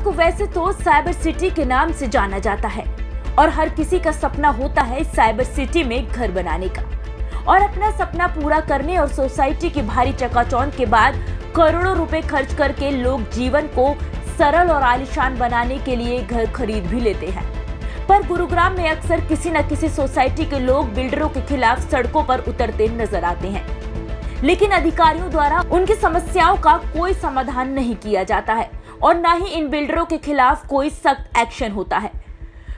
गुरुग्राम को वैसे तो साइबर सिटी के नाम से जाना जाता है और हर किसी का सपना होता है साइबर सिटी में घर बनाने का और अपना सपना पूरा करने और सोसाइटी की भारी चकाचौंध के बाद करोड़ों रुपए खर्च करके लोग जीवन को सरल और आलीशान बनाने के लिए घर खरीद भी लेते हैं। पर गुरुग्राम में अक्सर किसी न किसी सोसाइटी के लोग बिल्डरों के खिलाफ सड़कों पर उतरते नजर आते हैं, लेकिन अधिकारियों द्वारा उनकी समस्याओं का कोई समाधान नहीं किया जाता है और न ही इन बिल्डरों के खिलाफ कोई सख्त एक्शन होता है।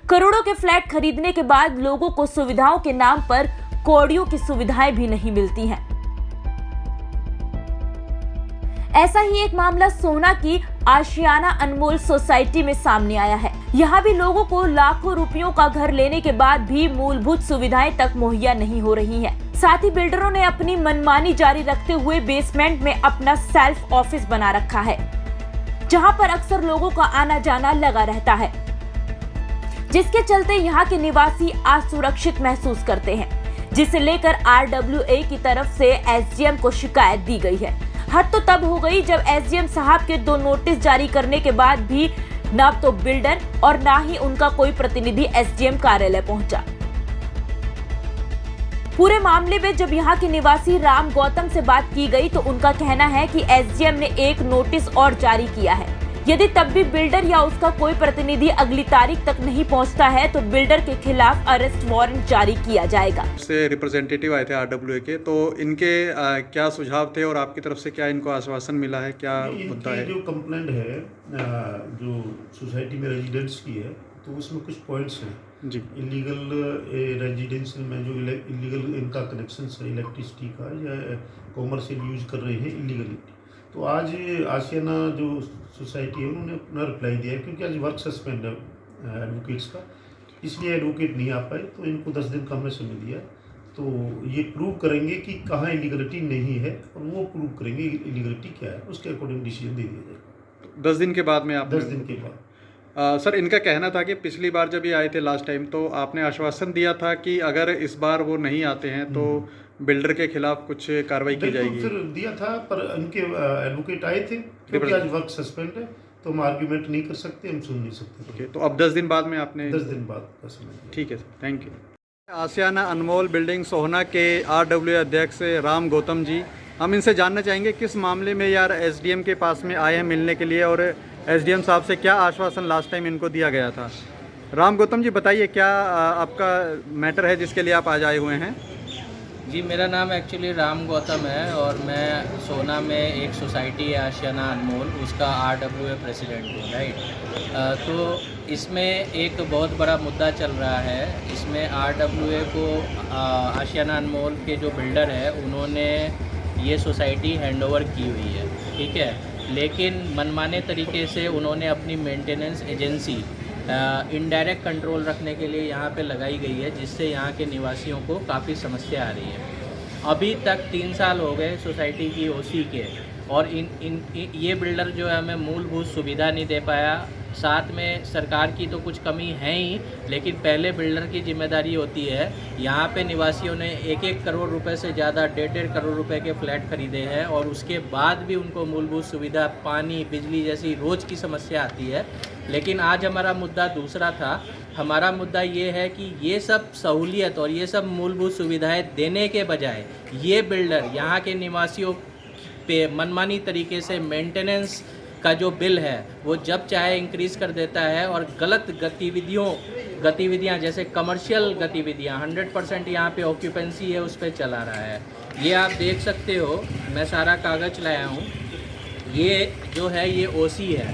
करोड़ों के फ्लैट खरीदने के बाद लोगों को सुविधाओं के नाम पर कौड़ियों की सुविधाएं भी नहीं मिलती हैं। ऐसा ही एक मामला सोहना की आशियाना अनमोल सोसाइटी में सामने आया है। यहाँ भी लोगों को लाखों रुपयों का घर लेने के बाद भी मूलभूत सुविधाएं तक मुहैया नहीं हो रही हैं। साथ ही बिल्डरों ने अपनी मनमानी जारी रखते हुए बेसमेंट में अपना सेल्फ ऑफिस बना रखा है, जहां पर अक्सर लोगों का आना जाना लगा रहता है, जिसके चलते यहाँ के निवासी असुरक्षित महसूस करते हैं, जिसे लेकर RWA की तरफ से SDM को शिकायत दी गई है। हद तो तब हो गई जब SDM साहब के 2 नोटिस जारी करने के बाद भी न तो बिल्डर और न ही उनका कोई प्रतिनिधि SDM कार्यालय पहुंचा। पूरे मामले में जब यहाँ के निवासी राम गौतम से बात की गई तो उनका कहना है कि SDM ने एक नोटिस और जारी किया है। यदि तब भी बिल्डर या उसका कोई प्रतिनिधि अगली तारीख तक नहीं पहुंचता है तो बिल्डर के खिलाफ अरेस्ट वारंट जारी किया जाएगा। से रिप्रेजेंटेटिव आए थे RWA के, तो इनके क्या सुझाव थे और आपकी तरफ से क्या इनको आश्वासन मिला है, क्या मुद्दा है? जो कंप्लेंट है जो सोसाइटी में रेजिडेंट्स की है, तो उसमें कुछ पॉइंट्स हैं जी। इलीगल रेजिडेंशियल में जो इलीगल इनका कनेक्शन है इलेक्ट्रिसिटी का या कॉमर्शियल यूज कर रहे हैं इलीगली। तो आज आशियाना जो सोसाइटी है उन्होंने अपना रिप्लाई दिया है, क्योंकि आज वर्क सस्पेंड है एडवोकेट्स का, इसलिए एडवोकेट नहीं आ पाए, तो इनको 10 दिन का हमने समय दिया। तो ये प्रूव करेंगे कि कहाँ इलीगलिटी नहीं है और वो प्रूव करेंगे इलीगलिटी क्या है, उसके अकॉर्डिंग डिसीजन दे दिया जाएगा 10 दिन के बाद में। आप 10 दिन के बाद सर, इनका कहना था कि पिछली बार जब ये आए थे लास्ट टाइम, तो आपने आश्वासन दिया था कि अगर इस बार वो नहीं आते हैं तो बिल्डर के खिलाफ कुछ कार्रवाई की जाएगी। फिर दिया था, पर उनके एडवोकेट आए थे, क्योंकि आज वर्क सस्पेंड है तो हम आर्ग्यूमेंट नहीं कर सकते, हम सुन नहीं सकते। ओके, तो अब 10 दिन बाद में आपने 10 दिन बाद का समय। ठीक है sir, thank you. Ashiyana Anmol building Sohna के RWA अध्यक्ष राम गौतम जी, हम इनसे जानना चाहेंगे किस मामले में यार SDM के पास में आए हैं मिलने के लिए और SDM साहब से क्या आश्वासन लास्ट टाइम इनको दिया गया था। राम गौतम जी बताइए, क्या आपका मैटर है जिसके लिए आप आज आए हुए हैं? जी, मेरा नाम एक्चुअली राम गौतम है और मैं सोहना में एक सोसाइटी है आशियाना अनमोल, उसका RWA प्रेसिडेंट हूँ, राइट। तो इसमें एक बहुत बड़ा मुद्दा चल रहा है। इसमें RWA को आशियाना अनमोल के जो बिल्डर है उन्होंने ये सोसाइटी हैंडओवर की हुई है, ठीक है, लेकिन मनमाने तरीके से उन्होंने अपनी मेंटेनेंस एजेंसी इनडायरेक्ट कंट्रोल रखने के लिए यहाँ पे लगाई गई है, जिससे यहाँ के निवासियों को काफ़ी समस्या आ रही है। अभी तक 3 साल हो गए सोसाइटी की OC के, और ये बिल्डर जो है हमें मूलभूत सुविधा नहीं दे पाया। साथ में सरकार की तो कुछ कमी है ही, लेकिन पहले बिल्डर की जिम्मेदारी होती है। यहाँ पे निवासियों ने 1-1 करोड़ रुपए से ज़्यादा 1.5 करोड़ रुपए के फ्लैट खरीदे हैं और उसके बाद भी उनको मूलभूत सुविधा, पानी, बिजली जैसी रोज़ की समस्या आती है। लेकिन आज हमारा मुद्दा दूसरा था। हमारा मुद्दा ये है कि ये सब सहूलियत और ये सब मूलभूत सुविधाएं देने के बजाय ये बिल्डर यहाँ के निवासियों पे मनमानी तरीके से मेंटेनेंस का जो बिल है वो जब चाहे इंक्रीज़ कर देता है और गलत गतिविधियाँ जैसे कमर्शियल गतिविधियाँ 100% यहाँ पे ऑक्यूपेंसी है उस पर चला रहा है। ये आप देख सकते हो, मैं सारा कागज़ लाया हूँ। ये जो है ये OC है,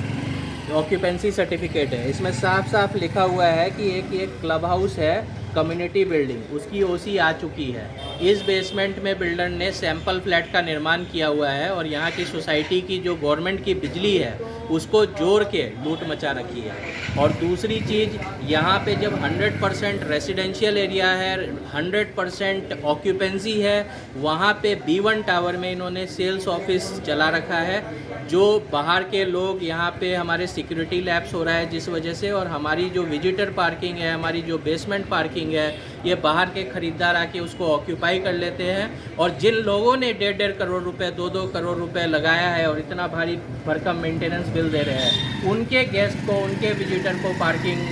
ऑक्यूपेंसी सर्टिफिकेट है। इसमें साफ साफ लिखा हुआ है कि एक क्लब हाउस है, कम्युनिटी बिल्डिंग, उसकी OC आ चुकी है। इस बेसमेंट में बिल्डर ने सैंपल फ्लैट का निर्माण किया हुआ है और यहाँ की सोसाइटी की जो गवर्नमेंट की बिजली है उसको जोड़ के लूट मचा रखी है। और दूसरी चीज़, यहाँ पे जब 100% रेसिडेंशियल एरिया है, 100% ऑक्यूपेंसी है, वहाँ पे B1 टावर में इन्होंने सेल्स ऑफिस चला रखा है, जो बाहर के लोग यहाँ पे हमारे सिक्योरिटी लैप्स हो रहा है जिस वजह से, और हमारी जो विजिटर पार्किंग है, हमारी जो बेसमेंट पार्किंग है, ये बाहर के ख़रीदार आके उसको ऑक्यूपाई कर लेते हैं। और जिन लोगों ने 1.5 करोड़ रुपए 2-2 करोड़ रुपए लगाया है और इतना भारी भरकम मेंटेनेंस बिल दे रहे हैं, उनके गेस्ट को, उनके विजिटर को पार्किंग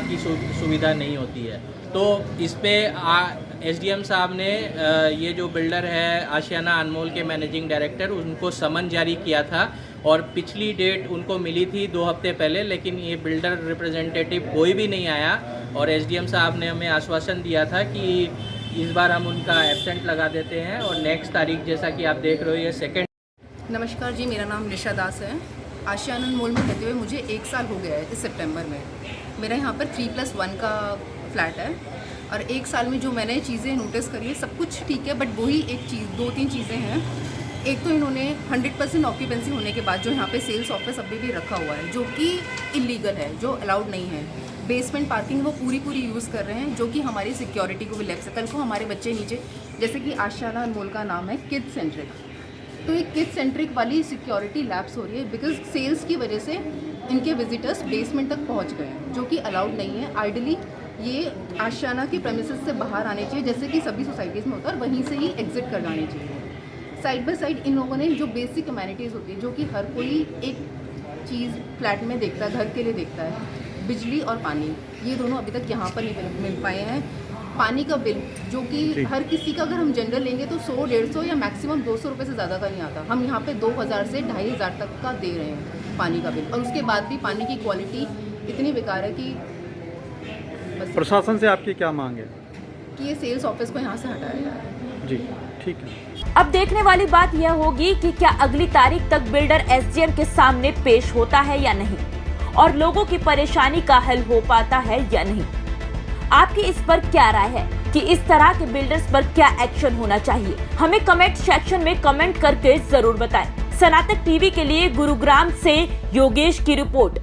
की सुविधा नहीं होती है। तो इस पर एसडीएम साहब ने ये जो बिल्डर है आशियाना अनमोल के मैनेजिंग डायरेक्टर, उनको समन जारी किया था और पिछली डेट उनको मिली थी 2 हफ्ते पहले, लेकिन ये बिल्डर रिप्रेजेंटेटिव कोई भी नहीं आया। और एसडीएम साहब ने हमें आश्वासन दिया था कि इस बार हम उनका एब्सेंट लगा देते हैं और नेक्स्ट तारीख जैसा कि आप देख रहे हो ये 2 नमस्कार जी, मेरा नाम निशा दास है। आशियाना अनमोल में रहते हुए मुझे 1 साल हो गया है इस सितंबर में। मेरा यहाँ पर 3+1 का फ्लैट है और 1 साल में जो मैंने चीज़ें नोटिस करी है सब कुछ ठीक है, बट वही एक चीज़ 2-3 चीज़ें हैं। एक तो इन्होंने 100% ऑक्यूपेंसी होने के बाद जो यहाँ पे सेल्स ऑफिस अभी भी रखा हुआ है, जो कि इलीगल है, जो अलाउड नहीं है। बेसमेंट पार्किंग वो पूरी यूज़ कर रहे हैं, जो कि हमारी सिक्योरिटी को भी लैप्स है। कल को हमारे बच्चे नीचे, जैसे कि आशियाना अनमोल का नाम है किड सेंट्रिक, तो ये किड सेंट्रिक वाली सिक्योरिटी लैप्स हो रही है बिकॉज सेल्स की वजह से इनके विजिटर्स बेसमेंट तक पहुँच गए हैं, जो कि अलाउड नहीं है। आइडली ये आशियाना के प्रेमिसेस से बाहर आने चाहिए, जैसे कि सभी सोसाइटीज़ में होता है, और वहीं से ही एग्जिट कर जाने चाहिए। साइड बाय साइड इन लोगों ने जो बेसिक कम्युनिटीज़ होती है, जो कि हर कोई एक चीज़ फ्लैट में देखता है, घर के लिए देखता है, बिजली और पानी, ये दोनों अभी तक यहाँ पर नहीं मिल पाए हैं। पानी का बिल जो कि हर किसी का, अगर हम जनरल लेंगे तो 100-150 या मैक्सिमम 200 रुपये से ज़्यादा का नहीं आता। हम यहाँ पे 2000 से 2500 तक का दे रहे हैं पानी का बिल, और उसके बाद भी पानी की क्वालिटी इतनी बेकार है कि प्रशासन से आपकी क्या मांग है? कि ये सेल्स ऑफिस को यहाँ से हटाया जाए। जी ठीक है। अब देखने वाली बात यह होगी कि क्या अगली तारीख तक बिल्डर एसडीएम के सामने पेश होता है या नहीं, और लोगों की परेशानी का हल हो पाता है या नहीं। आपकी इस पर क्या राय है कि इस तरह के बिल्डर्स पर क्या एक्शन होना चाहिए? हमें कमेंट सेक्शन में कमेंट करके जरूर बताएं। सनातक टीवी के लिए गुरुग्राम से योगेश की रिपोर्ट।